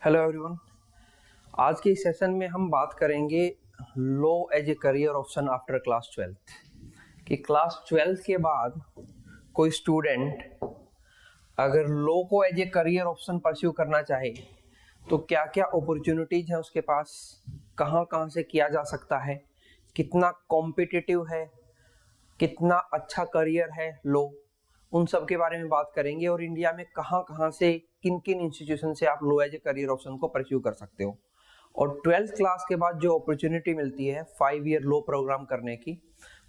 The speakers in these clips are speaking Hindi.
Hello everyone. आज के इस सेशन में हम बात करेंगे law as a career option after class 12 कि क्लास 12 के बाद कोई स्टूडेंट अगर लॉ को as a career option pursue करना चाहे तो क्या क्या अपॉर्चुनिटीज हैं उसके पास, कहाँ कहाँ से किया जा सकता है, कितना कॉम्पिटिटिव है, कितना अच्छा करियर है लॉ, उन सब के बारे में बात करेंगे। और इंडिया में कहाँ कहाँ से किन किन इंस्टीट्यूशन से आप law as a career option को परस्यू कर सकते हो। और 12th क्लास के बाद जो अपॉर्चुनिटी मिलती है 5 ईयर लॉ प्रोग्राम करने की,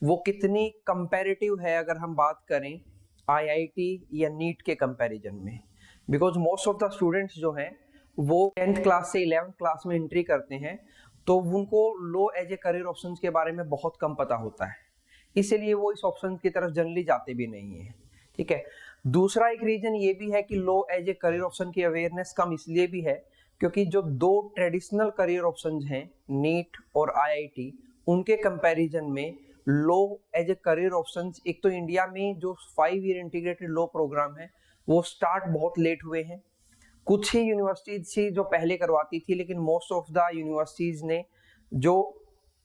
वो कितनी कंपैरेटिव है अगर हम बात करें आईआईटी या नीट के कंपैरिजन में। Because most of the students जो हैं वो 10th क्लास से 11th क्लास में एंट्री करते हैं, तो उनको law as a career option के बारे में बहुत कम पता होता है, इसीलिए वो इस ऑप्शन की तरफ जनरली जाते भी नहीं है। ठीक है। दूसरा एक रीजन ये भी है कि law as a career option की अवेयरनेस कम इसलिए भी है क्योंकि जो दो ट्रेडिशनल करियर ऑप्शंस हैं नीट और आईआईटी, उनके कंपैरिजन में law as a career options, एक तो इंडिया में जो 5 ईयर इंटीग्रेटेड लॉ प्रोग्राम है वो स्टार्ट बहुत लेट हुए हैं। कुछ ही यूनिवर्सिटीज थी जो पहले करवाती थी, लेकिन मोस्ट ऑफ द यूनिवर्सिटीज ने जो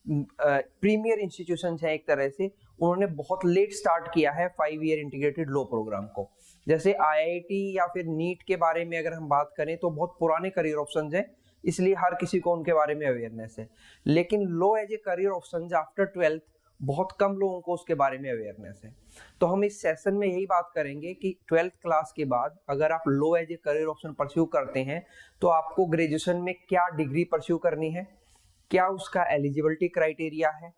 प्रीमियर इंस्टीट्यूशंस हैं एक तरह से, उन्होंने बहुत लेट स्टार्ट किया है 5 ईयर इंटीग्रेटेड लॉ प्रोग्राम को। जैसे आईआईटी या फिर नीट के बारे में अगर हम बात करें तो बहुत पुराने करियर ऑप्शंस हैं, इसलिए हर किसी को उनके बारे में अवेयरनेस है। लेकिन law as a career options after 12th बहुत कम लोगों को उसके बारे में अवेयरनेस है। तो हम इस सेशन में यही बात करेंगे कि 12th क्लास के बाद अगर आप law as a career option pursue करते हैं तो आपको ग्रेजुएशन में क्या डिग्री परस्यू करनी है, क्या उसका एलिजिबिलिटी क्राइटेरिया है,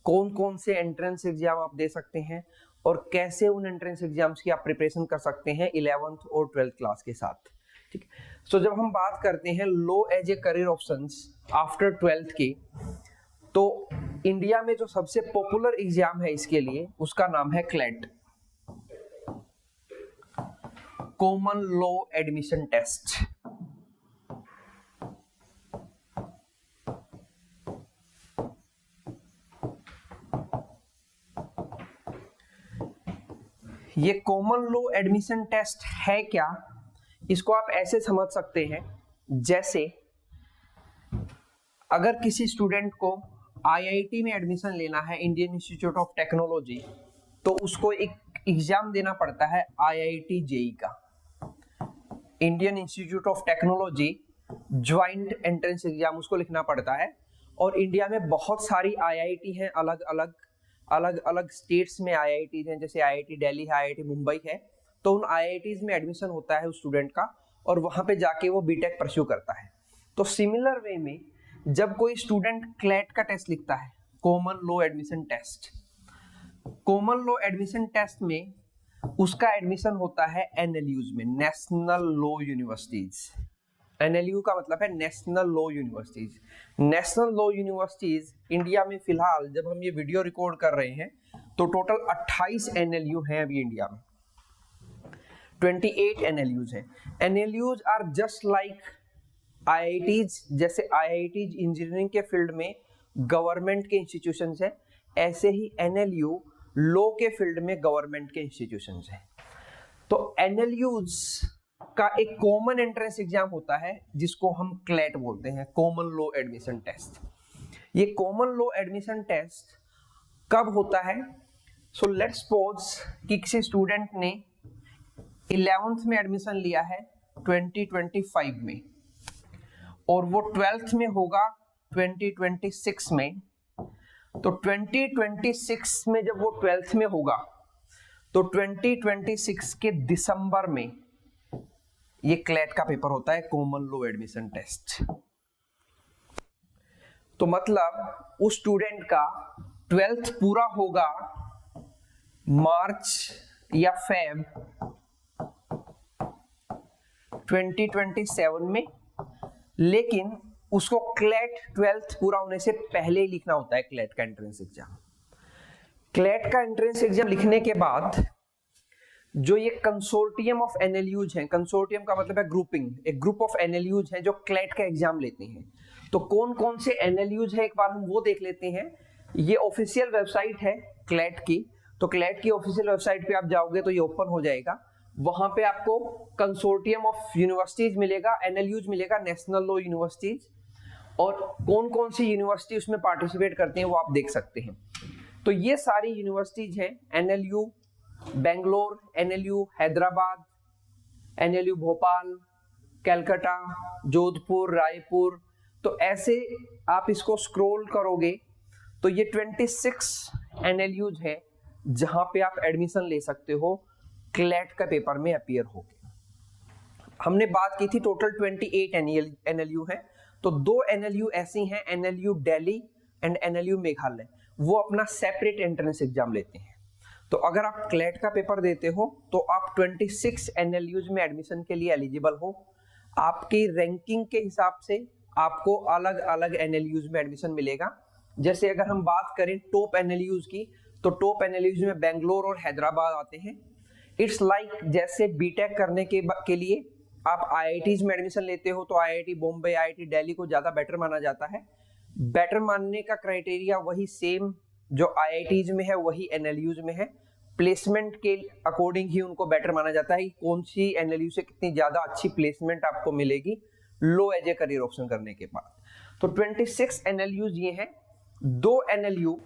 कौन कौन से एंट्रेंस एग्जाम आप दे सकते हैं और कैसे उन एंट्रेंस एग्जाम्स की आप प्रिपरेशन कर सकते हैं 11th और 12th क्लास के साथ। ठीक है। सो जब हम बात करते हैं law as a career options after 12th की, तो इंडिया में जो सबसे पॉपुलर एग्जाम है इसके लिए उसका नाम है CLAT, common law admission test. ये कॉमन लॉ एडमिशन टेस्ट है क्या, इसको आप ऐसे समझ सकते हैं जैसे अगर किसी स्टूडेंट को आईआईटी में एडमिशन लेना है, इंडियन इंस्टीट्यूट ऑफ टेक्नोलॉजी, तो उसको एक एग्जाम देना पड़ता है आईआईटी जेई का, Indian institute of technology joint entrance exam, उसको लिखना पड़ता है। और इंडिया में बहुत सारी आईआईटी हैं, अलग अलग स्टेट्स में आईआईटीज हैं, जैसे आईआईटी दिल्ली है, आईआईटी मुंबई है। तो उन आईआईटीज में एडमिशन होता है उस स्टूडेंट का और वहां पे जाके वो बीटेक परस्यू करता है। तो सिमिलर वे में जब कोई स्टूडेंट क्लैट का टेस्ट लिखता है, common law admission test, common law admission test में उसका एडमिशन होता है एनएलयूज में, नेशनल लॉ यूनिवर्सिटीज। एनएलयू का मतलब है national law universities. National law universities India में फिलहाल जब हम ये वीडियो रिकॉर्ड कर रहे हैं तो टोटल 28 एनएलयू हैं अभी इंडिया में, 28 एनएलयूज हैं। NLUs are just like IITs, जैसे आईआईटीज इंजीनियरिंग के फील्ड में गवर्नमेंट के इंस्टीट्यूशंस हैं, ऐसे ही एनएलयू लॉ के फील्ड में गवर्नमेंट के इंस्टीट्यूशंस हैं। तो एनएलयूज का एक कॉमन एंट्रेंस एग्जाम होता है जिसको हम क्लैट बोलते हैं, कॉमन लॉ एडमिशन टेस्ट। ये कॉमन लॉ एडमिशन टेस्ट कब होता है? सो लेट्स सपोज कि किसी स्टूडेंट ने 11th में एडमिशन लिया है 2025 में और वो 12th में होगा 2026 में। तो 2026 में जब वो 12th में होगा तो 2026 के दिसंबर में ये क्लैट का पेपर होता है, कॉमन लॉ एडमिशन टेस्ट। तो मतलब उस स्टूडेंट का 12th पूरा होगा मार्च या फेब 2027 में, लेकिन उसको क्लैट 12th पूरा होने से पहले ही लिखना होता है क्लैट का एंट्रेंस एग्जाम। क्लैट का एंट्रेंस एग्जाम लिखने के बाद जो ये कंसोर्टियम ऑफ एनएलयूज हैं, कंसोर्टियम का मतलब है ग्रुपिंग, एक ग्रुप ऑफ एनएलयूज हैं जो क्लैट का एग्जाम लेते हैं। तो कौन कौन से एनएलयूज है एक बार हम वो देख लेते हैं। ये ऑफिशियल वेबसाइट है क्लैट की, तो क्लैट की ऑफिशियल वेबसाइट पे आप जाओगे तो ये ओपन हो जाएगा। वहां पे आपको कंसोर्टियम ऑफ यूनिवर्सिटीज मिलेगा, एनएलयूज मिलेगा, नेशनल लॉ यूनिवर्सिटीज, और कौन कौन सी यूनिवर्सिटी उसमें पार्टिसिपेट करते हैं वो आप देख सकते हैं। तो ये सारी यूनिवर्सिटीज हैं, NLU Bangalore, NLU Hyderabad, NLU Bhopal, Calcutta, Jodhpur, Raipur. तो ऐसे आप इसको स्क्रॉल करोगे तो ये 26 एनएलयूज है जहां पे आप एडमिशन ले सकते हो, क्लैट का पेपर में अपीयर होके। हमने बात की थी टोटल 28 एनएलयू है, तो 2 एनएलयू ऐसी हैं, NLU Delhi and NLU Meghalaya, वो अपना सेपरेट एंट्रेंस एग्जाम लेते हैं। तो अगर आप क्लैट का पेपर देते हो तो आप 26 एनएलयूज में एडमिशन के लिए एलिजिबल हो। आपकी रैंकिंग के हिसाब से आपको अलग अलग एनएलयूज में एडमिशन मिलेगा। जैसे अगर हम बात करें टॉप एनएलयूज की, तो टॉप एनएलयूज में बेंगलोर और हैदराबाद आते हैं। इट्स लाइक जैसे बीटेक करने के लिए आप आईआईटीज में एडमिशन लेते हो तो आईआईटी बॉम्बे, आईआईटी दिल्ली को ज्यादा बेटर माना जाता है। बेटर मानने का क्राइटेरिया वही सेम जो आईआईटीज में है वही एनएलयूज में है। प्लेसमेंट के अकॉर्डिंग ही उनको बेटर माना जाता है कि कौन सी एनएलयू से कितनी ज्यादा अच्छी प्लेसमेंट आपको मिलेगी लो एज ए करियर ऑप्शन करने के बाद। तो 26 एनएलयूज ये हैं। 2 एनएलयू,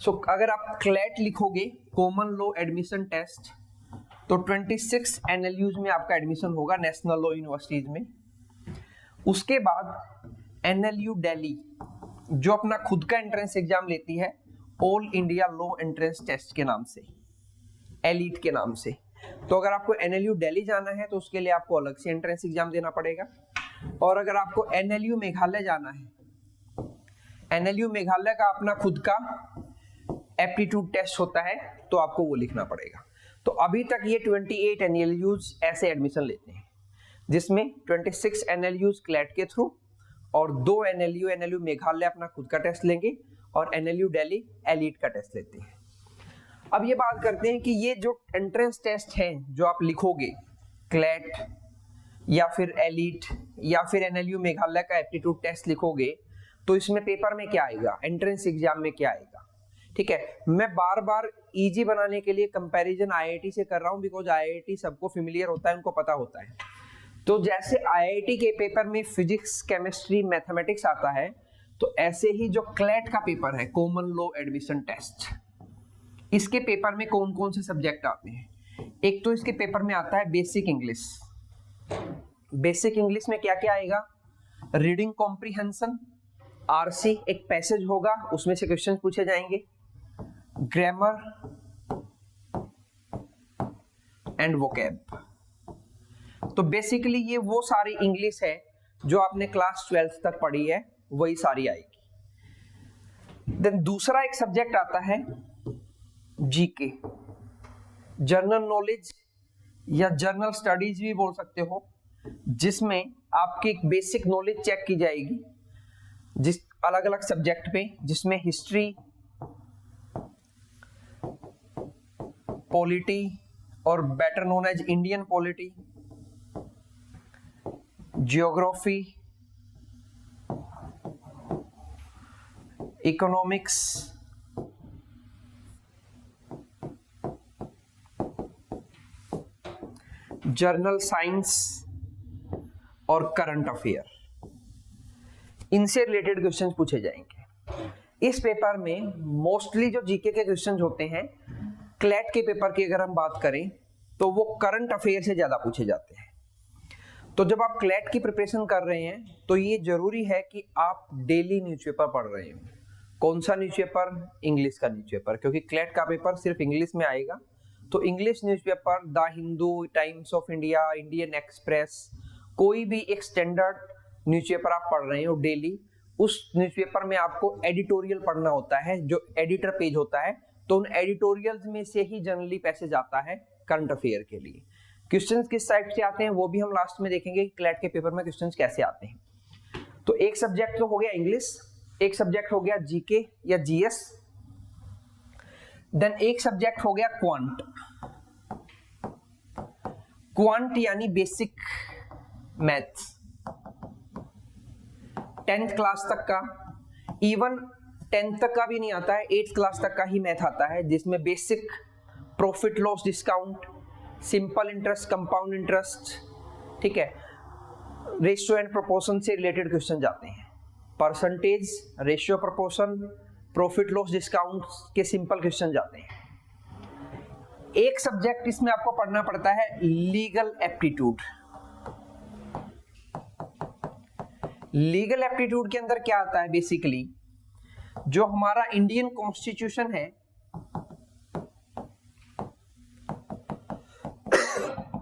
सो अगर आप क्लैट लिखोगे कॉमन लॉ एडमिशन टेस्ट, तो 26 एनएलयूज में आपका एडमिशन होगा नेशनल लॉ यूनिवर्सिटीज में। उसके बाद एनएलयू दिल्ली जो अपना खुद का एंट्रेंस एग्जाम लेती है all India law entrance test के नाम से, एलिट के नाम से। तो अगर आपको एनएलयू दिल्ली जाना है तो उसके लिए आपको अलग से एंट्रेंस एग्जाम देना पड़ेगा। और अगर आपको एनएलयू मेघालय जाना है, एनएलयू मेघालय का अपना खुद का एप्टीट्यूड टेस्ट होता है, तो आपको वो लिखना पड़ेगा। तो अभी तक ये 28 एनएलयूज ऐसे एडमिशन लेते हैं, जिसमें 26 एनएलयूज क्लैट के थ्रू और 2 एनएलयू मेघालय अपना खुद का टेस्ट लेंगे और एनएलयू दिल्ली एलिट का टेस्ट लेते हैं। अब ये बात करते हैं कि ये जो एंट्रेंस टेस्ट है जो आप लिखोगे क्लैट या फिर एलिट या फिर एनएलयू मेघालय का एप्टीट्यूड टेस्ट लिखोगे, तो इसमें पेपर में क्या आएगा, एंट्रेंस एग्जाम में क्या आएगा। ठीक है, मैं बार बार इजी बनाने के लिए कंपैरिजन आईआईटी से कर रहा हूं, बिकॉज आईआईटी सबको फेमिलियर होता है, उनको पता होता है। तो जैसे आईआईटी के पेपर में फिजिक्स, केमिस्ट्री, मैथमेटिक्स आता है, तो ऐसे ही जो क्लैट का पेपर है कॉमन लॉ एडमिशन टेस्ट, इसके पेपर में कौन कौन से सब्जेक्ट आते हैं। एक तो इसके पेपर में आता है बेसिक इंग्लिश। बेसिक इंग्लिश में क्या क्या आएगा, रीडिंग कॉम्प्रिहेंशन, आरसी एक पैसेज होगा उसमें से क्वेश्चन पूछे जाएंगे, ग्रामर एंड वोकैब। तो बेसिकली ये वो सारी इंग्लिश है जो आपने क्लास 12th तक पढ़ी है, वही सारी आएगी। देन दूसरा एक सब्जेक्ट आता है जीके, जनरल नॉलेज या जनरल स्टडीज भी बोल सकते हो, जिसमें आपकी एक बेसिक नॉलेज चेक की जाएगी जिस अलग अलग सब्जेक्ट पे, जिसमें हिस्ट्री, पॉलिटी और better known as Indian polity, geography, economics, general science और करंट अफेयर, इनसे रिलेटेड क्वेश्चंस पूछे जाएंगे। इस पेपर में मोस्टली जो जीके के क्वेश्चंस होते हैं, क्लैट के पेपर की अगर हम बात करें तो वो करंट अफेयर से ज्यादा पूछे जाते हैं। तो जब आप क्लैट की प्रिपरेशन कर रहे हैं तो ये जरूरी है कि आप डेली न्यूज़पेपर पढ़ रहे हो। कौन सा न्यूज़पेपर, इंग्लिश का न्यूज़पेपर, क्योंकि क्लैट का पेपर सिर्फ इंग्लिश में आएगा। तो English newspaper, the Hindu, times of India, Indian express, कोई भी एक स्टैंडर्ड न्यूज़पेपर आप पढ़ रहे हो डेली, उस न्यूज़पेपर में आपको एडिटोरियल पढ़ना होता है, जो एडिटर पेज होता है। तो उन एडिटोरियल्स में से ही जनरली पैसेज आता है करंट अफेयर के लिए। क्वेश्चंस किस टाइप से आते हैं वो भी हम लास्ट में देखेंगे कि क्लैट के पेपर में क्वेश्चंस कैसे आते हैं। तो एक सब्जेक्ट तो हो गया इंग्लिश, एक सब्जेक्ट हो गया जीके या जीएस, देन एक सब्जेक्ट हो गया क्वांट। क्वांट यानी बेसिक मैथ्स, 10th क्लास तक का, इवन 10th तक का भी नहीं आता है, 8th क्लास तक का ही मैथ आता है, जिसमें basic profit loss discount, simple interest, compound interest, ठीक है, रेशियो एंड प्रोपोर्शन से रिलेटेड क्वेश्चन जाते हैं, percentage, ratio, proportion, profit loss discount के सिंपल क्वेश्चन जाते हैं। एक सब्जेक्ट इसमें आपको पढ़ना पड़ता है लीगल एप्टीट्यूड। लीगल एप्टीट्यूड के अंदर क्या आता है, बेसिकली जो हमारा इंडियन कॉन्स्टिट्यूशन है,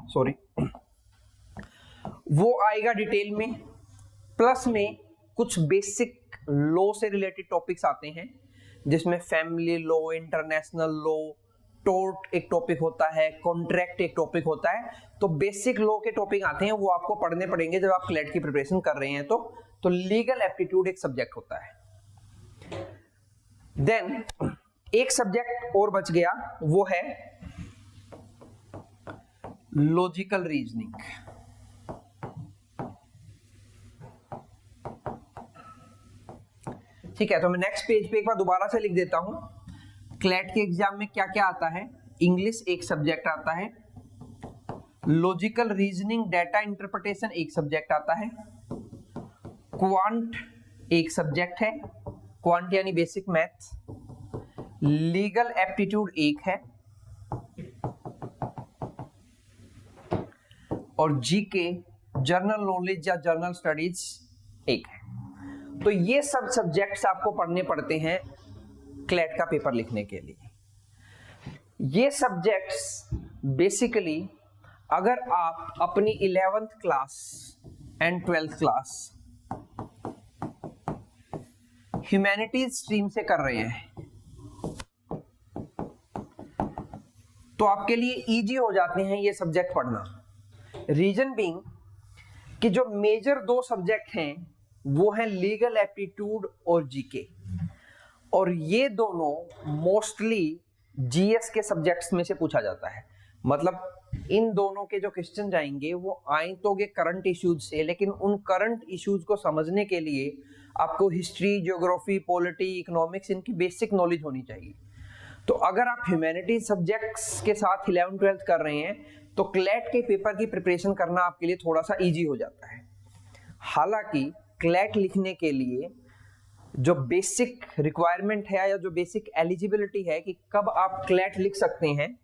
सॉरी, वो आएगा डिटेल में, प्लस में कुछ बेसिक लॉ से रिलेटेड टॉपिक्स आते हैं, जिसमें family law, international law, tort एक टॉपिक होता है, कॉन्ट्रैक्ट एक टॉपिक होता है। तो बेसिक लॉ के टॉपिक आते हैं, वो आपको पढ़ने पड़ेंगे जब आप क्लैट की प्रिपरेशन कर रहे हैं। तो लीगल एप्टीट्यूड एक सब्जेक्ट होता है। देन एक सब्जेक्ट और बच गया, वो है लॉजिकल रीजनिंग। ठीक है, तो मैं नेक्स्ट पेज पे एक बार दोबारा से लिख देता हूं। क्लैट के एग्जाम में क्या क्या आता है, इंग्लिश एक सब्जेक्ट आता है, लॉजिकल रीजनिंग, डाटा इंटरप्रिटेशन एक सब्जेक्ट आता है, क्वांट एक सब्जेक्ट है, क्वांट यानी बेसिक मैथ्स, लीगल एप्टीट्यूड एक है, और जीके जर्नल नॉलेज या जर्नल स्टडीज एक है। तो ये सब सब्जेक्ट्स आपको पढ़ने पड़ते हैं क्लैट का पेपर लिखने के लिए। ये सब्जेक्ट्स बेसिकली अगर आप अपनी 11th class and 12th class humanities stream से कर रहे हैं, तो आपके लिए इजी हो जाते हैं ये सब्जेक्ट पढ़ना। रीजन बीइंग कि जो मेजर दो सब्जेक्ट हैं वो है लीगल एप्टीट्यूड और जीके, और ये दोनों मोस्टली जीएस के सब्जेक्ट्स में से पूछा जाता है। मतलब इन दोनों के जो क्वेश्चन जाएंगे वो आए तो करंट इश्यूज से, लेकिन उन करंट इश्यूज को समझने के लिए आपको हिस्ट्री, ज्योग्राफी, पॉलिटी, इकोनॉमिक्स, इनकी बेसिक नॉलेज होनी चाहिए। तो अगर आप ह्यूमैनिटीज सब्जेक्ट्स के साथ 11th 12th कर रहे हैं तो क्लैट के पेपर की प्रिपरेशन करना आपके लिए थोड़ा सा इजी हो जाता है। हालांकि क्लैट लिखने के लिए जो बेसिक रिक्वायरमेंट है या जो बेसिक एलिजिबिलिटी है कि कब आप क्लैट लिख सकते हैं,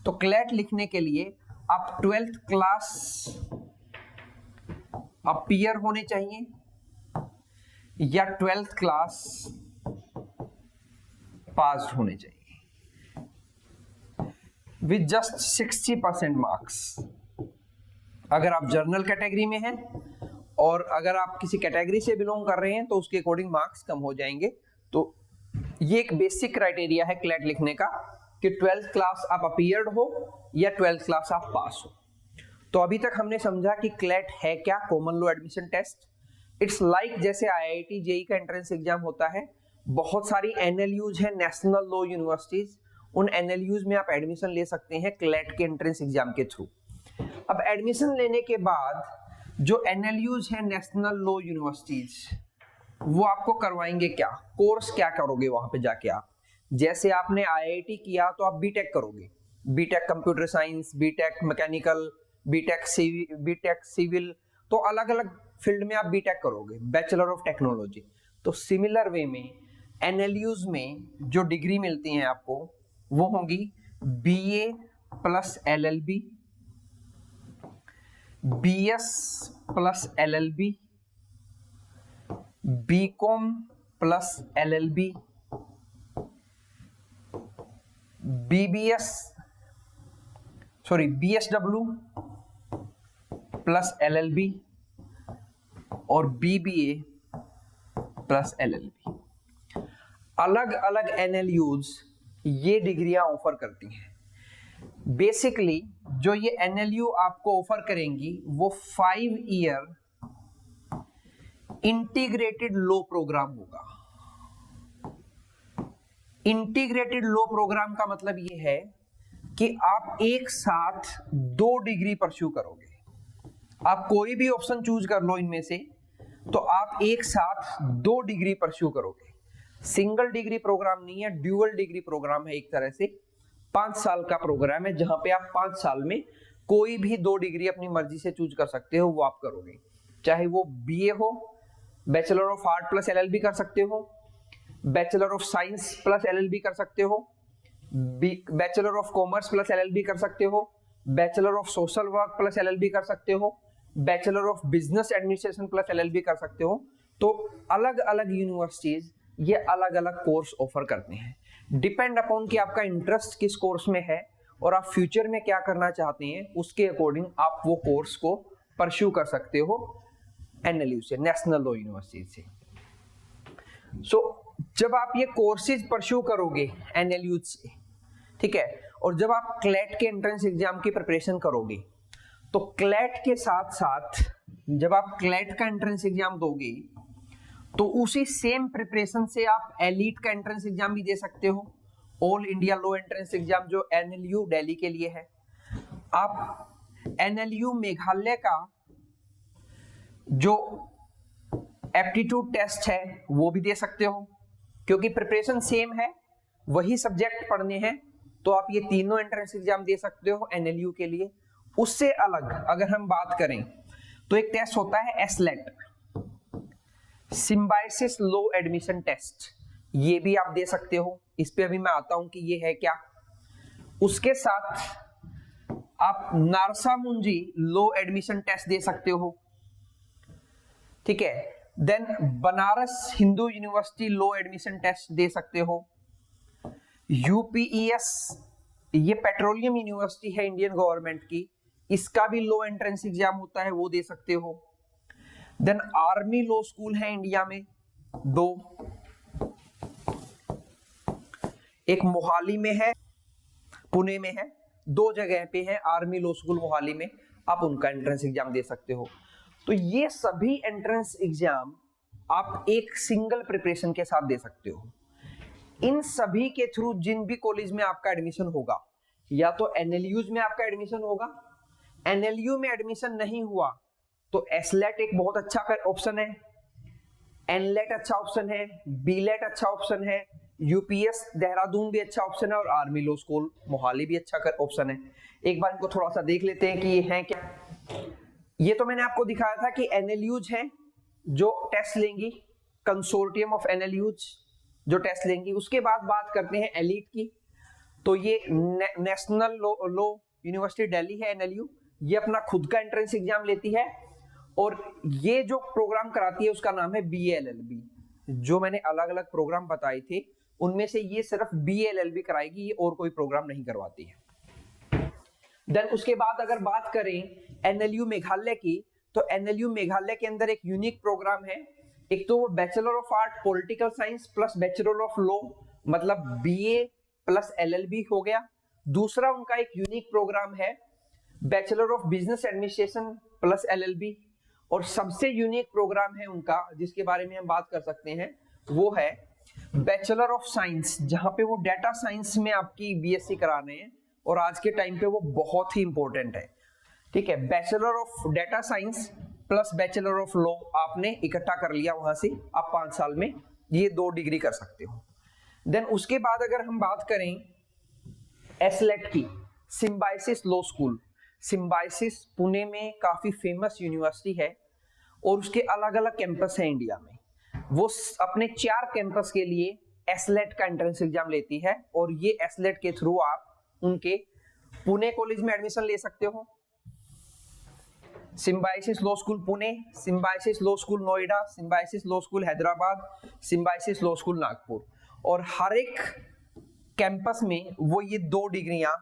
तो क्लैट लिखने के लिए आप 12th क्लास अपीयर होने चाहिए या 12th क्लास पास होने चाहिए विद जस्ट 60% मार्क्स। अगर आप जर्नल कैटेगरी में हैं और अगर आप किसी कैटेगरी से बिलोंग कर रहे हैं तो उसके अकॉर्डिंग मार्क्स कम हो जाएंगे। तो ये एक बेसिक क्राइटेरिया है क्लैट लिखने का कि 12th क्लास आप अपीयर्ड हो या 12th क्लास आप पास हो। तो अभी तक हमने समझा कि क्लैट है क्या, common law admission test. It's like जैसे आईआईटी जेईई का एंट्रेंस एग्जाम होता है, बहुत सारी एनएलयूज है, नेशनल लॉ यूनिवर्सिटीज, उन एनएलयूज में आप एडमिशन ले सकते हैं क्लैट के एंट्रेंस एग्जाम के थ्रू। अब एडमिशन लेने के बाद जो एनएलयूज है, नेशनल लॉ यूनिवर्सिटीज, वो आपको करवाएंगे क्या, कोर्स क्या करोगे वहां पे जाके आप। जैसे आपने आईआईटी किया तो आप बीटेक करोगे, BTech computer science, BTech mechanical, BTech civil, तो अलग अलग फील्ड में आप बीटेक करोगे, बैचलर ऑफ टेक्नोलॉजी। तो सिमिलर वे में एनएलयूज में जो डिग्री मिलती हैं आपको वो होंगी BA plus LLB, BS plus LLB, BCom plus LLB, BSW plus LLB और बीबीए प्लस एलएलबी। अलग अलग एनएलयूज ये डिग्रियां ऑफर करती हैं। बेसिकली जो ये एनएलयू आपको ऑफर करेंगी वो 5 ईयर इंटीग्रेटेड लॉ प्रोग्राम होगा। इंटीग्रेटेड लॉ प्रोग्राम का मतलब ये है कि आप एक साथ 2 डिग्री परस्यू करोगे। आप कोई भी ऑप्शन चूज कर लो इनमें से, तो आप एक साथ 2 डिग्री परस्यू करोगे। सिंगल डिग्री प्रोग्राम नहीं है, ड्यूअल डिग्री प्रोग्राम है एक तरह से। 5 साल का प्रोग्राम है जहां पे आप 5 साल में कोई भी 2 डिग्री अपनी मर्जी से चूज कर सकते हो, वो आप करोगे। चाहे वो बीए हो, bachelor of art plus LLB कर सकते हो, bachelor of science plus LLB कर सकते हो, bachelor of commerce plus LLB कर सकते हो, bachelor of social work plus LLB कर सकते हो, bachelor of business administration plus LLB कर सकते हो। तो अलग अलग यूनिवर्सिटीज ये अलग अलग कोर्स ऑफर करते हैं, डिपेंड अपॉन कि आपका इंटरेस्ट किस कोर्स में है और आप फ्यूचर में क्या करना चाहते हैं, उसके अकॉर्डिंग आप वो कोर्स को परस्यू कर सकते हो एनएलयू से, नेशनल लॉ यूनिवर्सिटी से। सो जब आप ये कोर्सेज परस्यू करोगे एनएलयू से, ठीक है, और जब आप क्लैट के एंट्रेंस एग्जाम की प्रिपरेशन करोगे, तो क्लैट के साथ साथ जब आप क्लैट का एंट्रेंस एग्जाम दोगे तो उसी सेम प्रिपरेशन से आप एलीट का एंट्रेंस एग्जाम भी दे सकते हो, all India law entrance exam जो एनएलयू दिल्ली के लिए है। आप एनएलयू मेघालय का जो एप्टीट्यूड टेस्ट है वो भी दे सकते हो, क्योंकि प्रिपरेशन सेम है, वही सब्जेक्ट पढ़ने हैं, तो आप ये तीनों एंट्रेंस एग्जाम दे सकते हो एनएलयू के लिए। उससे अलग अगर हम बात करें तो एक टेस्ट होता है SLAT, Symbiosis law admission test, ये भी आप दे सकते हो। इस पे अभी मैं आता हूं कि ये है क्या। उसके साथ आप नारसा मुंजी लॉ एडमिशन टेस्ट दे सकते हो, ठीक है। Then Banaras Hindu university law admission test दे सकते हो। यूपीईएस ये पेट्रोलियम यूनिवर्सिटी है इंडियन गवर्नमेंट की, इसका भी लॉ एंट्रेंस एग्जाम होता है, वो दे सकते हो। देन आर्मी लॉ स्कूल है इंडिया में 2, एक मोहाली में है, पुणे में है, 2 जगह पे है आर्मी लॉ स्कूल मोहाली में, आप उनका एंट्रेंस एग्जाम दे सकते हो। तो ये सभी एंट्रेंस एग्जाम आप एक सिंगल प्रिपरेशन के साथ दे सकते हो। इन सभी के थ्रू जिन भी कॉलेज में आपका एडमिशन होगा, या तो एनएलयूज में आपका एडमिशन होगा, एनएलयू में एडमिशन नहीं हुआ तो एसलेट एक बहुत अच्छा ऑप्शन है, एनलेट अच्छा ऑप्शन है, बीलेट अच्छा ऑप्शन है, यूपीएस देहरादून भी अच्छा ऑप्शन है और आर्मी लॉ स्कूल मोहाली भी अच्छा ऑप्शन है। एक बार इनको थोड़ा सा देख लेते हैं कि ये है क्या। ये तो मैंने आपको दिखाया था कि एनएलयूज हैं जो टेस्ट लेंगी, कंसोर्टियम ऑफ एनएलयूज जो टेस्ट लेंगी। उसके बाद बात करते हैं एलीट की, तो ये नेशनल लॉ यूनिवर्सिटी दिल्ली है एनएलयू, ये अपना खुद का एंट्रेंस एग्जाम लेती है और ये जो प्रोग्राम कराती है उसका नाम है बीएलएलबी। जो मैंने अलग अलग प्रोग्राम बताए थे उनमें से ये सिर्फ बीएलएलबी कराएगी, ये और कोई प्रोग्राम नहीं करवाती है। देन उसके बाद अगर बात करें एनएलयू मेघालय की, तो एनएलयू मेघालय के अंदर एक यूनिक प्रोग्राम है। एक तो वो bachelor of art political science plus bachelor of law, मतलब बीए प्लस एलएलबी हो गया। दूसरा उनका एक यूनिक प्रोग्राम है bachelor of business administration plus LLB, और सबसे यूनिक प्रोग्राम है उनका जिसके बारे में हम बात कर सकते हैं, वो है बैचलर ऑफ साइंस, जहां पे वो डेटा साइंस में आपकी बीएससी करा रहे हैं और आज के टाइम पे वो बहुत ही इंपॉर्टेंट है, ठीक है। Bachelor of data science plus bachelor of law आपने इकट्ठा कर लिया, वहां से आप 5 साल में ये 2 डिग्री कर सकते हो। देन उसके बाद अगर हम बात करें एसलेट की, symbiosis law school, symbiosis Pune में काफी फेमस यूनिवर्सिटी है और उसके अलग अलग कैंपस है इंडिया में। वो अपने 4 कैंपस के लिए एसलेट का एंट्रेंस एग्जाम लेती है और ये एसलेट के थ्रू आप उनके पुणे कॉलेज में एडमिशन ले सकते हो। Symbiosis law school Pune, symbiosis law school Noida, symbiosis law school Hyderabad, symbiosis law school Nagpur, और हर एक कैंपस में वो ये 2 डिग्रियां,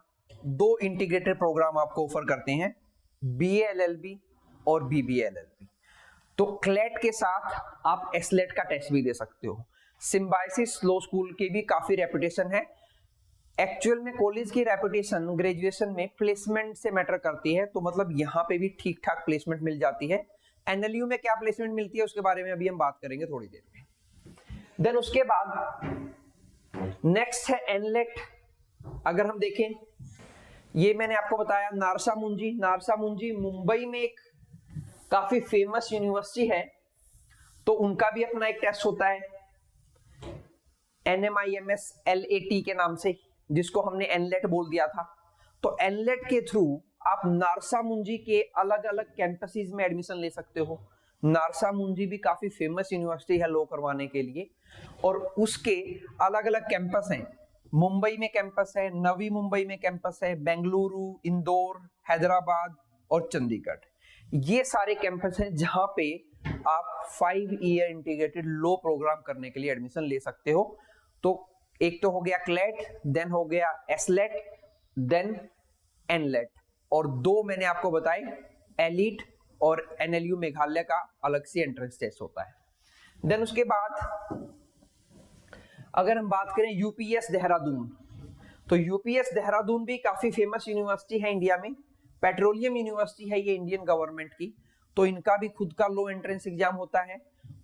2 इंटीग्रेटेड प्रोग्राम आपको ऑफर करते हैं, बीएलएलबी और बीबीएलएलबी। तो क्लेट के साथ आप एसलेट का टेस्ट भी दे सकते हो। सिम्बायोसिस लॉ स्कूल की भी काफी रेपुटेशन है। एक्चुअल में कॉलेज की रेपुटेशन ग्रेजुएशन में प्लेसमेंट से मैटर करती है, तो मतलब यहाँ पे भी ठीक ठाक प्लेसमेंट मिल जाती है। एनएलयू में क्या प्लेसमेंट मिलती है उसके बारे में अभी हम बात करेंगे थोड़ी देर में। देन उसके बाद नेक्स्ट है एनलेट। अगर हम देखें, ये मैंने आपको बताया नारसा मुंजी, नारसा मुंजी मुंबई में एक काफी फेमस यूनिवर्सिटी है, तो उनका भी अपना एक टेस्ट होता है NMIMS LAT के नाम से, जिसको हमने एनलेट बोल दिया था, तो एनलेट के थ्रू आप नारसा मुंजी के अलग अलग कैंपसेस में एडमिशन ले सकते हो। नारसा मुंजी भी काफी फेमस यूनिवर्सिटी है लॉ करवाने के लिए, और उसके अलग अलग कैंपस हैं। मुंबई में कैंपस है, नवी मुंबई में कैंपस है, बेंगलुरु, इंदौर, हैदराबाद और चंडीगढ़। ये सारे कैंपस हैं जहां पे आप 5 ईयर इंटीग्रेटेड लॉ प्रोग्राम करने के लिए एडमिशन ले सकते हो। तो एक तो हो गया क्लेट, देन हो गया एसलेट, देन एनलेट, और दो मैंने आपको बताए एलिट और एनएलयू मेघालय का अलग से एंट्रेंस टेस्ट होता है। देन उसके बाद अगर हम बात करें यूपीएस देहरादून, तो यूपीएस देहरादून भी काफी फेमस यूनिवर्सिटी है इंडिया में, पेट्रोलियम यूनिवर्सिटी है ये इंडियन गवर्नमेंट की, तो इनका भी खुद का लो एंट्रेंस एग्जाम होता है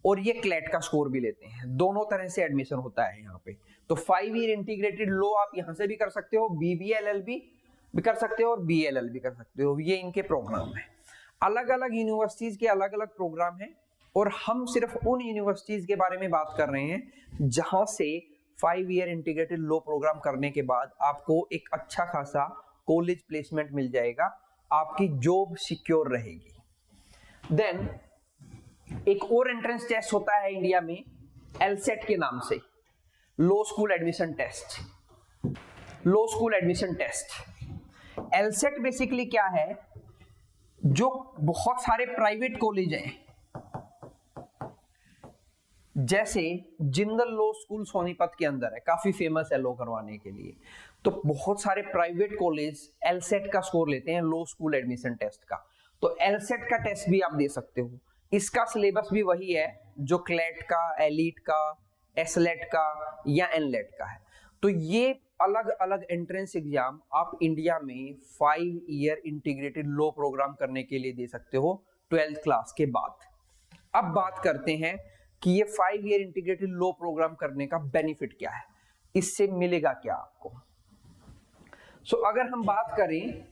और ये क्लेट का स्कोर भी लेते हैं। दोनों तरह से एडमिशन होता है यहाँ पे। तो 5 ईयर इंटीग्रेटेड लो आप यहाँ से भी कर सकते हो, बीबीएलएलबी भी कर सकते हो और बीएलएल भी कर सकते हो। ये इनके प्रोग्राम है। अलग अलग यूनिवर्सिटीज के अलग अलग प्रोग्राम हैं, और हम सिर्फ उन यूनिवर्सिटीज के बारे में बात कर रहे हैं जहां से 5 ईयर इंटीग्रेटेड लॉ प्रोग्राम करने के बाद आपको एक अच्छा खासा कॉलेज प्लेसमेंट मिल जाएगा, आपकी जॉब सिक्योर रहेगी। देन एक और एंट्रेंस टेस्ट होता है इंडिया में एलसेट के नाम से, law school admission test. Law school admission test LSAT basically क्या है, जो बहुत सारे प्राइवेट कॉलेज हैं, जैसे जिंदल लॉ स्कूल सोनीपत के अंदर है, काफी फेमस है लॉ करवाने के लिए, तो बहुत सारे प्राइवेट कॉलेज एलसेट का स्कोर लेते हैं लॉ स्कूल एडमिशन टेस्ट का। तो एलसेट का टेस्ट भी आप दे सकते हो। इसका सिलेबस भी वही है जो क्लेट का, एलिट का, एसलेट का या एनलेट का है। तो ये अलग अलग एंट्रेंस एग्जाम आप इंडिया में 5 ईयर इंटीग्रेटेड लॉ प्रोग्राम करने के लिए दे सकते हो 12th क्लास के बाद। अब बात करते हैं कि ये 5 ईयर इंटीग्रेटेड लॉ प्रोग्राम करने का बेनिफिट क्या है, इससे मिलेगा क्या आपको। सो अगर हम बात करें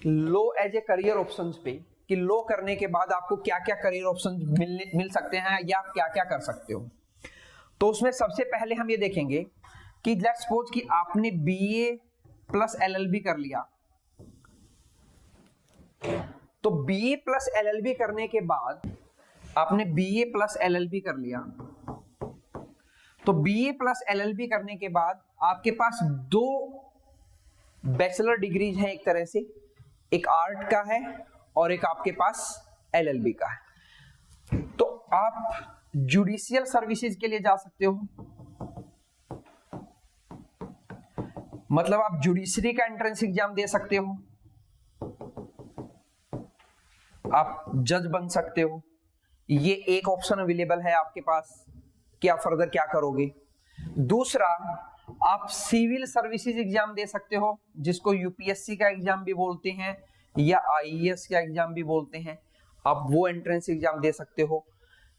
law as a career options पे, कि लॉ करने के बाद आपको क्या क्या करियर ऑप्शंस मिल सकते हैं या आप क्या क्या कर सकते हो, तो उसमें सबसे पहले हम ये देखेंगे कि लेट्स सपोज कि आपने बीए प्लस एलएलबी कर लिया, तो बीए प्लस एलएलबी करने के बाद आपने बीए प्लस एलएलबी कर लिया, तो बीए प्लस एलएलबी करने के बाद आपके पास 2 बैचलर डिग्रीज हैं, एक तरह से, एक आर्ट का है और एक आपके पास एलएलबी का है। तो आप जुडिशियल सर्विसेज के लिए जा सकते हो, मतलब आप जुडिशरी का एंट्रेंस एग्जाम दे सकते हो, आप जज बन सकते हो। ये एक ऑप्शन अवेलेबल है आपके पास कि आप फर्दर क्या करोगे। दूसरा, आप सिविल सर्विसेज एग्जाम दे सकते हो, जिसको यूपीएससी का एग्जाम भी बोलते हैं या आईएएस का एग्जाम भी बोलते हैं, आप वो एंट्रेंस एग्जाम दे सकते हो।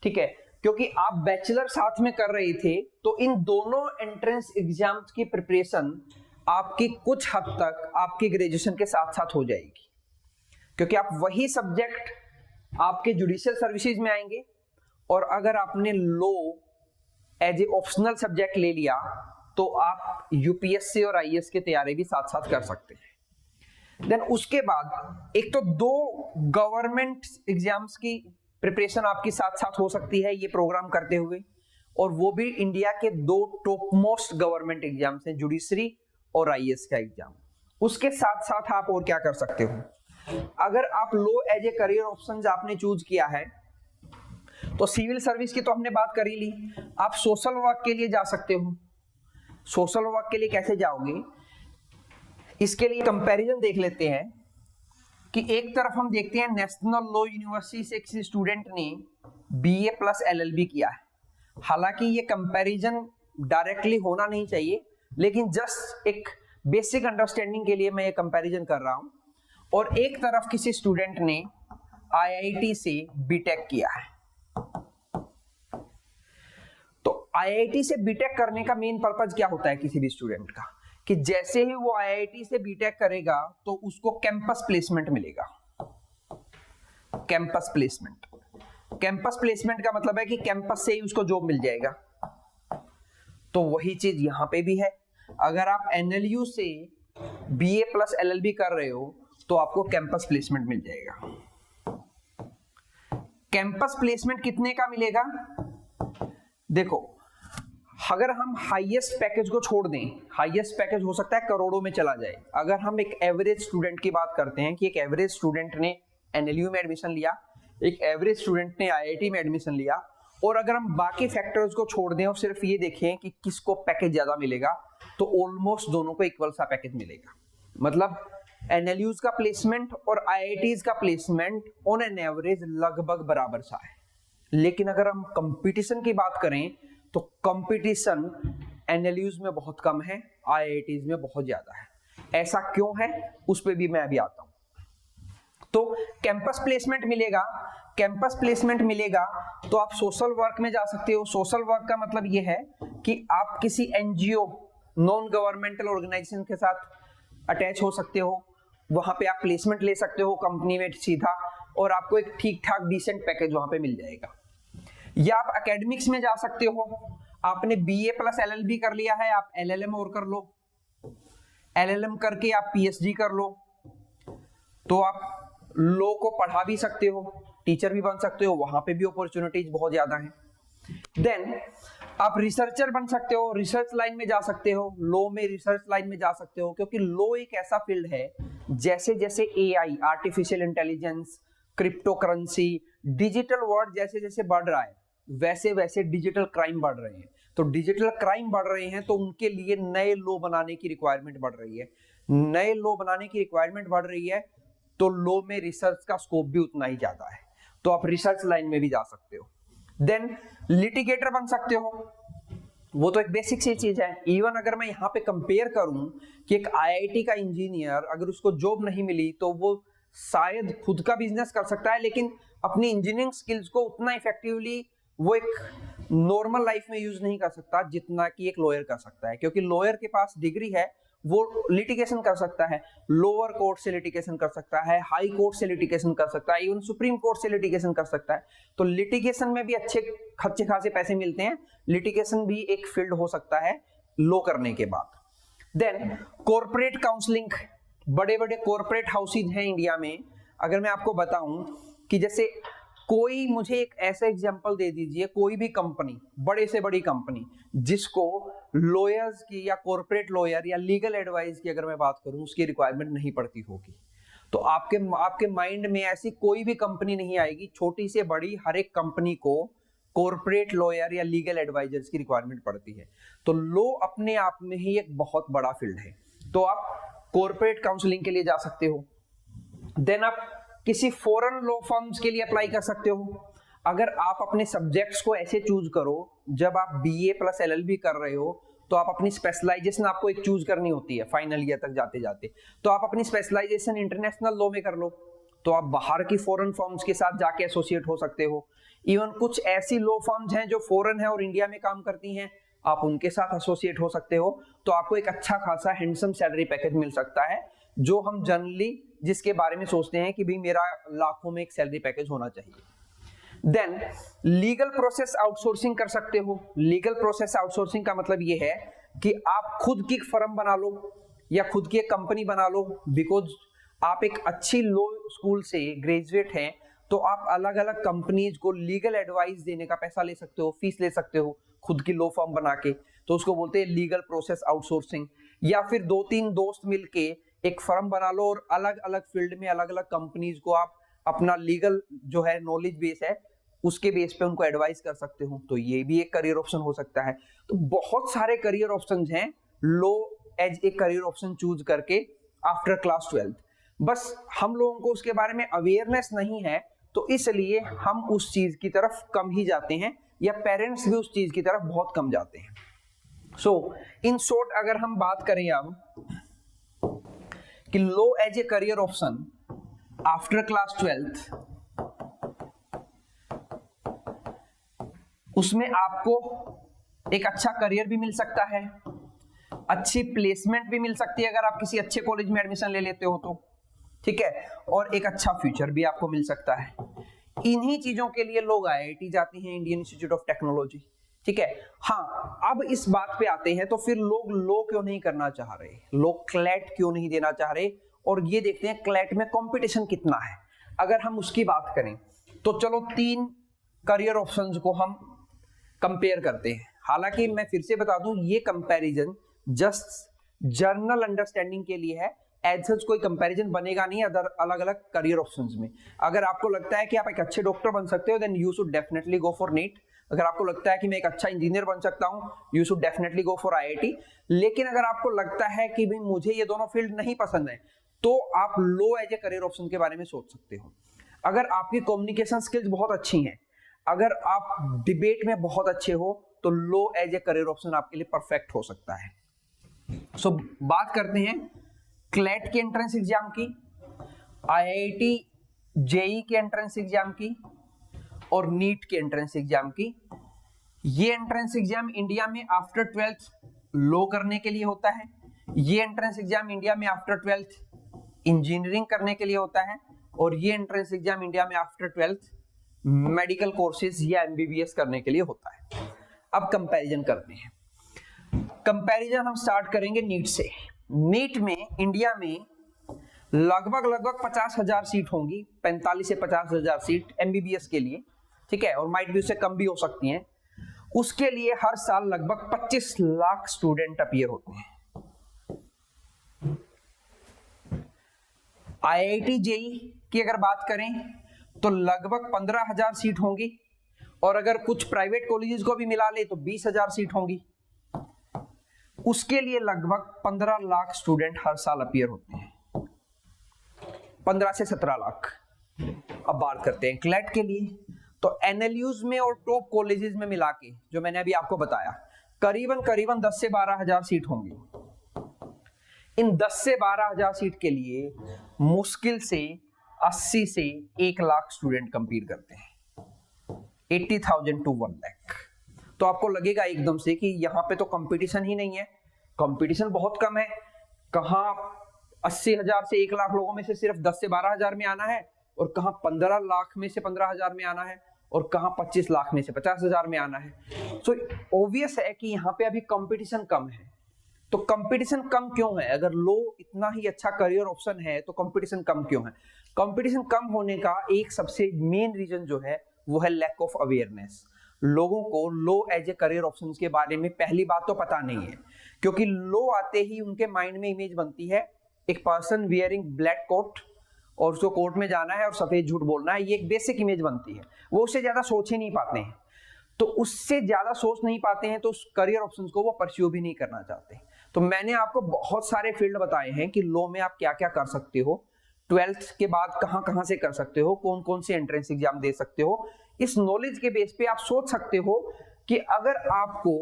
ठीक है, क्योंकि आप बैचलर साथ में कर रहे थे, तो इन दोनों एंट्रेंस एग्जाम्स की प्रिपरेशन आपकी कुछ हद तक आपके ग्रेजुएशन के साथ साथ हो जाएगी, क्योंकि आप वही सब्जेक्ट आपके जुडिशियल सर्विसेज में आएंगे, और अगर आपने law as a optional subject ले लिया तो आप यूपीएससी और आईएएस की तैयारी भी साथ साथ कर सकते हैं। देन उसके बाद एक तो 2 गवर्नमेंट एग्जाम्स की प्रिपरेशन आपकी साथ साथ हो सकती है ये प्रोग्राम करते हुए, और वो भी इंडिया के 2 टॉप मोस्ट गवर्नमेंट एग्जाम्स हैं, जुडिशरी और आईएएस का एग्जाम। उसके साथ साथ आप और क्या कर सकते हो, अगर आप law as a career options आपने चूज किया है, तो सिविल सर्विस की तो हमने बात कर ही ली, आप सोशल वर्क के लिए जा सकते हो। सोशल वर्क के लिए कैसे जाओगे, इसके लिए कंपैरिजन देख लेते हैं कि एक तरफ हम देखते हैं नेशनल लॉ यूनिवर्सिटी से किसी स्टूडेंट ने बीए प्लस एलएलबी किया है। हालांकि ये कंपैरिजन डायरेक्टली होना नहीं चाहिए, लेकिन जस्ट एक बेसिक अंडरस्टैंडिंग के लिए मैं ये कंपैरिजन कर रहा हूं। और एक तरफ किसी स्टूडेंट ने आईआईटी से बीटेक किया है, तो आईआईटी से बीटेक करने का मेन पर्पस क्या होता है किसी भी स्टूडेंट का, कि जैसे ही वो आईआईटी से बीटेक करेगा तो उसको कैंपस प्लेसमेंट मिलेगा। कैंपस प्लेसमेंट, कैंपस प्लेसमेंट का मतलब है कि कैंपस से ही उसको जॉब मिल जाएगा। तो वही चीज यहां पे भी है, अगर आप NLU से BA प्लस LLB कर रहे हो तो आपको कैंपस प्लेसमेंट मिल जाएगा। कैंपस प्लेसमेंट कितने का मिलेगा? देखो, अगर हम हाईएस्ट पैकेज को छोड़ दें, हाईएस्ट पैकेज हो सकता है करोड़ों में चला जाए। अगर हम एक एवरेज स्टूडेंट की बात करते हैं कि एक एवरेज स्टूडेंट ने NLU में एडमिशन लिया, एक एवरेज स्टूडेंट ने IIT में एडमिशन लिया, और अगर हम बाकी फैक्टर्स को छोड़ दें और सिर्फ ये देखें कि किसको पैकेज ज्यादा मिलेगा, तो ऑलमोस्ट दोनों को इक्वल सा पैकेज मिलेगा। मतलब NLUs का प्लेसमेंट और IITs का प्लेसमेंट ऑन एन एवरेज लगभग बराबर सा है। लेकिन अगर हम कंपटीशन की बात करें तो कंपटीशन NLUs में बहुत कम है, IITs में बहुत ज्यादा है। ऐसा क्यों है उस पर भी मैं अभी आता हूं। तो कैंपस प्लेसमेंट मिलेगा, कैंपस प्लेसमेंट मिलेगा तो आप सोशल वर्क में जा सकते हो। सोशल वर्क का मतलब ये है कि आप किसी NGO, नॉन गवर्नमेंटल ऑर्गेनाइजेशन के साथ अटैच हो सकते हो, वहां पे आप प्लेसमेंट ले सकते हो कंपनी में सीधा, और आपको एक ठीक ठाक डिसेंट पैकेज वहां पे मिल जाएगा। या आप एकेडमिक्स में जा सकते हो, आपने BA प्लस LLB कर लिया है, आप LLM और कर लो, LLM करके आप PhD कर लो, तो आप लॉ को पढ़ा भी सकते हो, टीचर भी बन सकते हो, वहां पे भी अपॉर्चुनिटीज बहुत ज्यादा हैं। देन आप रिसर्चर बन सकते हो, रिसर्च लाइन में जा सकते हो, लॉ में रिसर्च लाइन में जा सकते हो, क्योंकि लॉ एक ऐसा फील्ड है जैसे जैसे AI, artificial intelligence, crypto currency, digital world जैसे जैसे बढ़ रहा है, वैसे वैसे डिजिटल क्राइम बढ़ रहे हैं। तो डिजिटल क्राइम बढ़ रहे हैं तो उनके लिए नए लॉ बनाने की रिक्वायरमेंट बढ़ रही है। नए लॉ बनाने की रिक्वायरमेंट बढ़ रही है तो लॉ में रिसर्च का स्कोप भी उतना ही ज्यादा है, तो आप रिसर्च लाइन में भी जा सकते हो। देन लिटिगेटर बन सकते हो, वो तो एक बेसिक सी चीज है। इवन अगर मैं यहाँ पे कंपेयर करूं कि एक IIT का इंजीनियर अगर उसको जॉब नहीं मिली तो वो शायद खुद का बिजनेस कर सकता है, लेकिन अपनी इंजीनियरिंग स्किल्स को उतना इफेक्टिवली वो एक नॉर्मल लाइफ में यूज नहीं कर सकता जितना कि एक लॉयर कर सकता है, क्योंकि लॉयर के पास डिग्री है, वो लिटिगेशन कर सकता है, लोअर कोर्ट से लिटिगेशन कर सकता है, हाई कोर्ट से लिटिगेशन कर सकता है, इवन सुप्रीम कोर्ट से लिटिगेशन कर सकता है। तो लिटिगेशन में भी अच्छे खासे पैसे मिलते हैं। लिटिगेशन भी एक फील्ड हो सकता है लॉ करने के बाद। देन कॉर्पोरेट काउंसलिंग, बड़े बड़े कॉर्पोरेट हाउसेज हैं इंडिया में। अगर मैं आपको बताऊं कि जैसे कोई मुझे एक ऐसा एग्जांपल दे दीजिए, कोई भी कंपनी, बड़े से बड़ी कंपनी जिसको लॉयर्स की या कॉर्पोरेट लॉयर या लीगल एडवाइस की अगर मैं बात करूं उसकी रिक्वायरमेंट नहीं पड़ती होगी, तो आपके माइंड में ऐसी कोई भी कंपनी नहीं आएगी, छोटी से बड़ी हर एक कंपनी को कॉर्पोरेट लॉयर या लीगल एडवाइजर्स की रिक्वायरमेंट पड़ती है। तो लॉ अपने आप में ही एक बहुत बड़ा फील्ड है, तो आप कॉर्पोरेट काउंसलिंग के लिए जा सकते हो। देन आप किसी फॉरेन लॉ फर्म्स के लिए अप्लाई कर सकते हो। अगर आप अपने सब्जेक्ट्स को ऐसे चूज करो, जब आप BA प्लस LLB कर रहे हो तो आप अपनी स्पेशलाइजेशन आपको एक चूज करनी होती है फाइनल ईयर तक जाते जाते, तो आप अपनी स्पेशलाइजेशन इंटरनेशनल लॉ में कर लो, तो आप बाहर की फॉरेन फर्म्स के साथ जाके एसोसिएट हो सकते हो। इवन कुछ ऐसी लॉ फर्म्स हैं जो फॉरेन है और इंडिया में काम करती हैं, आप उनके साथ एसोसिएट हो सकते हो, तो आपको एक अच्छा खासा हैंडसम सैलरी पैकेज मिल सकता है, जो हम जनरली जिसके बारे में सोचते हैं कि भाई मेरा लाखों में एक सैलरी पैकेज होना चाहिए। देन लीगल प्रोसेस आउटसोर्सिंग कर सकते हो। लीगल प्रोसेस आउटसोर्सिंग का मतलब ये है कि आप खुद की फर्म बना लो या खुद की एक कंपनी बना लो, बिकॉज आप एक अच्छी लॉ स्कूल से ग्रेजुएट हैं, तो आप अलग अलग कंपनीज को लीगल एडवाइस देने का पैसा ले सकते हो, फीस ले सकते हो खुद की लॉ फर्म बना के, तो उसको बोलते हैं लीगल प्रोसेस आउटसोर्सिंग। या फिर 2-3 दोस्त मिलके एक फर्म बना लो और अलग अलग फील्ड में अलग अलग कंपनीज को आप अपना लीगल जो है नॉलेज बेस है उसके बेस पे उनको एडवाइस कर सकते हो, तो ये भी एक करियर ऑप्शन हो सकता है। तो बहुत सारे करियर ऑप्शंस हैं लॉ एज एक करियर ऑप्शन चूज करके आफ्टर क्लास 12। बस हम लोगों को उसके बारे में अवेयरनेस नहीं है, तो इसलिए हम उस चीज की तरफ कम ही जाते हैं, या पेरेंट्स भी उस चीज की तरफ बहुत कम जाते हैं। सो इन शॉर्ट अगर हम बात करें अब कि law as a career option after class 12, उसमें आपको एक अच्छा करियर भी मिल सकता है, अच्छी प्लेसमेंट भी मिल सकती है अगर आप किसी अच्छे कॉलेज में एडमिशन ले लेते हो तो, ठीक है, और एक अच्छा फ्यूचर भी आपको मिल सकता है। इन्हीं चीजों के लिए लोग IIT जाते हैं, इंडियन इंस्टीट्यूट ऑफ टेक्नोलॉजी, ठीक है। हाँ, अब इस बात पे आते हैं, तो फिर लोग लो क्यों नहीं करना चाह रहे, लोग क्लैट क्यों नहीं देना चाह रहे, और ये देखते हैं क्लैट में कंपटीशन कितना है। अगर हम उसकी बात करें तो चलो 3 करियर ऑप्शंस को हम कंपेयर करते हैं। हालांकि मैं फिर से बता दूं, ये कंपैरिजन जस्ट जर्नल अंडरस्टैंडिंग के लिए है, एज सच कोई कंपैरिजन बनेगा नहीं अदर अलग अलग करियर ऑप्शंस में। अगर आपको लगता है कि आप एक अच्छे डॉक्टर बन सकते हो, then you should definitely go for NEET. अगर आपको लगता है कि मैं एक अच्छा इंजीनियर बन सकता हूं, you should definitely go for IIT. लेकिन अगर आपको लगता है कि भाई मुझे ये दोनों फील्ड नहीं पसंद है, तो आप लो एज ए करियर ऑप्शन के बारे में सोच सकते हो। अगर आपकी कम्युनिकेशन स्किल्स बहुत अच्छी हैं, अगर आप डिबेट में बहुत अच्छे हो, तो लो एज ए करियर ऑप्शन आपके लिए परफेक्ट हो सकता है। सो बात करते हैं क्लैट के एंट्रेंस एग्जाम की, आईआईटी जेई के एंट्रेंस एग्जाम की और नीट के एंट्रेंस एग्जाम की। ये एंट्रेंस एग्जाम इंडिया में आफ्टर 12th लो करने के लिए होता है। ये एंट्रेंस एग्जाम इंडिया में आफ्टर 12th इंजीनियरिंग करने के लिए होता है। और ये एंट्रेंस एग्जाम इंडिया में आफ्टर 12th मेडिकल कोर्सेज या एमबीबीएस करने के लिए होता है। अब कंपैरिजन करते हैं। कंपैरिजन हम स्टार्ट करेंगे नीट से। नीट में इंडिया में लगभग 50,000 सीट होंगी, 45 से 50,000 सीट एमबीबीएस के लिए, ठीक है, और माइट भी उससे कम भी हो सकती हैं। उसके लिए हर साल लगभग 25 लाख स्टूडेंट अपीयर होते हैं। आईआईटी जेई की अगर बात करें तो लगभग 15,000 सीट होंगी, और अगर कुछ प्राइवेट कॉलेजेस को भी मिला ले तो 20,000 सीट होंगी। उसके लिए लगभग 15 लाख स्टूडेंट हर साल अपीयर होते हैं, 15 से 17 लाख। अब बात करते हैं क्लैट के लिए, तो एनएलयूज में और टॉप कॉलेजेस में मिला के, जो मैंने अभी आपको बताया, करीबन 10 से 12,000 सीट होंगी। इन 10 से 12,000 सीट के लिए मुश्किल से 80 से 1 लाख स्टूडेंट कंपीट करते हैं, 80,000 to 1 लाख। तो आपको लगेगा एकदम से कि यहाँ पे तो कंपटीशन ही नहीं है, कंपटीशन बहुत कम है। कहाँ 80,000 से 1 लाख लोगों में से सिर्फ 10 से 12,000 में आना है, और कहाँ 15 लाख में से 15,000 में आना है, और कहाँ 25 लाख में से 50,000 में आना है। सो ऑब्वियस है कि यहाँ पे अभी कंपटीशन कम है। तो कंपटीशन कम क्यों है? अगर लो इतना ही अच्छा करियर ऑप्शन है तो कंपटीशन कम क्यों है? कंपटीशन कम होने का एक सबसे मेन रीजन जो है वो है लैक ऑफ अवेयरनेस। लोगों को लो एज ए करियर ऑप्शंस के बारे में पहली बात तो पता नहीं है, क्योंकि लो आते ही उनके माइंड में इमेज बनती है एक पर्सन वियरिंग ब्लैक कोट, और उसको कोर्ट में जाना है और सफेद झूठ बोलना है। ये एक बेसिक इमेज बनती है, वो उससे ज्यादा सोच ही नहीं पाते हैं। तो उससे ज्यादा सोच नहीं पाते हैं तो उस करियर ऑप्शंस को वो परस्यू भी नहीं करना चाहते। तो मैंने आपको बहुत सारे फील्ड बताए हैं कि लो में आप क्या क्या कर सकते हो, 12th के बाद कहां कहां से कर सकते हो, कौन कौन से एंट्रेंस एग्जाम दे सकते हो। इस नॉलेज के बेस पे आप सोच सकते हो कि अगर आपको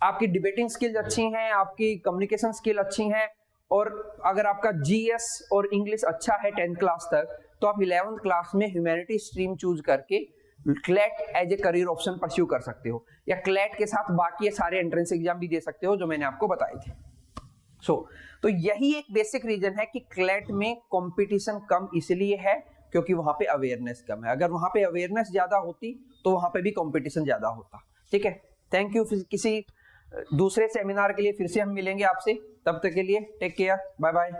आपकी डिबेटिंग स्किल्स अच्छी हैं, आपकी कम्युनिकेशन स्किल अच्छी हैं, और अगर आपका जीएस और इंग्लिश अच्छा है 10th क्लास तक, तो आप 11th क्लास में ह्यूमैनिटी स्ट्रीम चूज करके CLAT as a career option pursue कर सकते हो, या क्लैट के साथ बाकी सारे एंट्रेंस एग्जाम भी दे सकते हो जो मैंने आपको बताए थे। तो यही एक बेसिक रीजन है कि क्लैट में कंपटीशन कम इसलिए है क्योंकि वहां पे अवेयरनेस कम है। अगर वहां पे अवेयरनेस ज्यादा होती तो वहां पे भी कंपटीशन ज्यादा होता। ठीक है, थैंक यू। किसी दूसरे सेमिनार के लिए फिर से हम मिलेंगे आपसे, तब तक के लिए टेक केयर, बाय बाय।